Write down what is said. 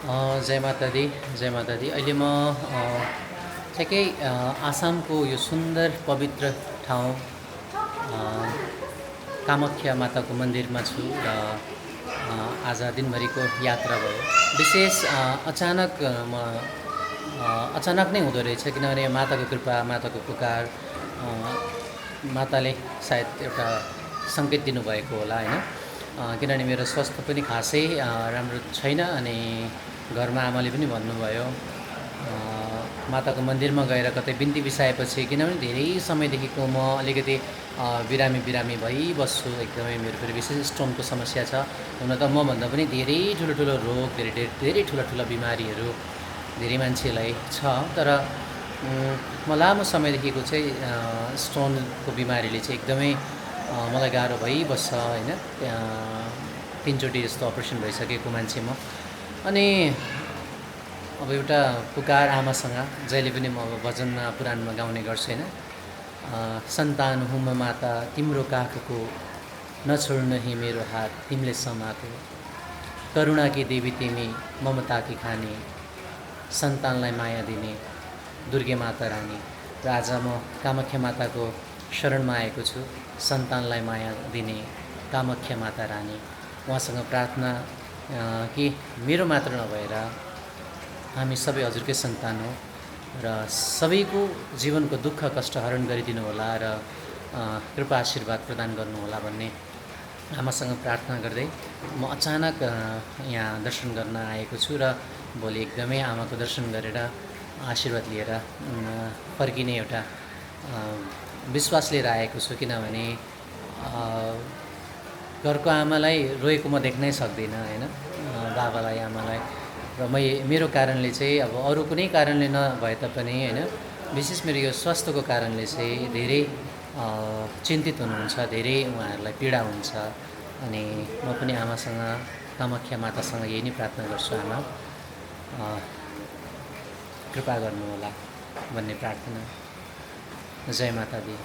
जय माता दी, जय माता दी। अहिले म ठ्याक्कै आसामको यो सुन्दर पवित्र ठाउँ कामाख्या माताको मन्दिरमा छु र आज दिनभरिको यात्रा भयो। विशेष अचानक नै हुँदो रहेछ, किनभने माताको कृपा, माताको पुकार, माताले सायद एउटा सङ्केत दिनुभएको होला होइन। किनभने मेरो स्वास्थ्य पनि खासै राम्रो छैन अनि घरमा आमाले पनि भन्नुभयो माताको मन्दिरमा गएर कतै बिन्ती बिसाएपछि, किनभने धेरै समयदेखिको म अलिकति बिरामी भइबस्छु। एकदमै मेरो फेरि विशेष स्टोनको समस्या छ। हुन त मभन्दा पनि धेरै ठुलो रोग, धेरै ठुला बिमारीहरू धेरै मान्छेलाई छ, तर म लामो समयदेखिको चाहिँ स्टोनको बिमारीले चाहिँ एकदमै मलाई गाह्रो भइबस्छ होइन। 3 चोटि जस्तो अपरेसन भइसकेको मान्छे म। अनि अब एउटा पुकार आमासँग जहिले पनि म अब भजनमा पुराणमा गाउने गर्छु होइन। सन्तान हुँ म माता तिम्रो काखको, नछोड्न हे मेरो हात तिमीले समाको, करुणा की देवी तिमी ममता की खानी, सन्तानलाई माया दिने दुर्गे माता रानी। र आज म कामाख्या माताको शरणमा आएको छु, सन्तानलाई माया दिने कामाख्या माता रानी। उहाँसँग प्रार्थना कि मेरो मात्र नभएर हामी सबै हजुरकै सन्तान हो र सबैको जीवनको दुःख कष्ट हरण गरिदिनु होला र कृपा आशीर्वाद प्रदान गर्नुहोला भन्ने आमासँग प्रार्थना गर्दै म अचानक यहाँ दर्शन गर्न आएको छु र भोलि एकदमै आमाको दर्शन गरेर आशीर्वाद लिएर फर्किने एउटा विश्वास लिएर आएको छु। किनभने घरको आमालाई रोएको म देख्नै सक्दिनँ होइन, बाबालाई, आमालाई। र मेरो कारणले चाहिँ अब अरू कुनै कारणले नभए तापनि होइन, विशेष मेरो यो स्वास्थ्यको कारणले चाहिँ धेरै चिन्तित हुनुहुन्छ, धेरै उहाँहरूलाई पीडा हुन्छ। अनि म पनि आमासँग, कामाख्या मातासँग यही नै प्रार्थना गर्छु, आमा कृपा गर्नुहोला भन्ने प्रार्थना। जय माता दी।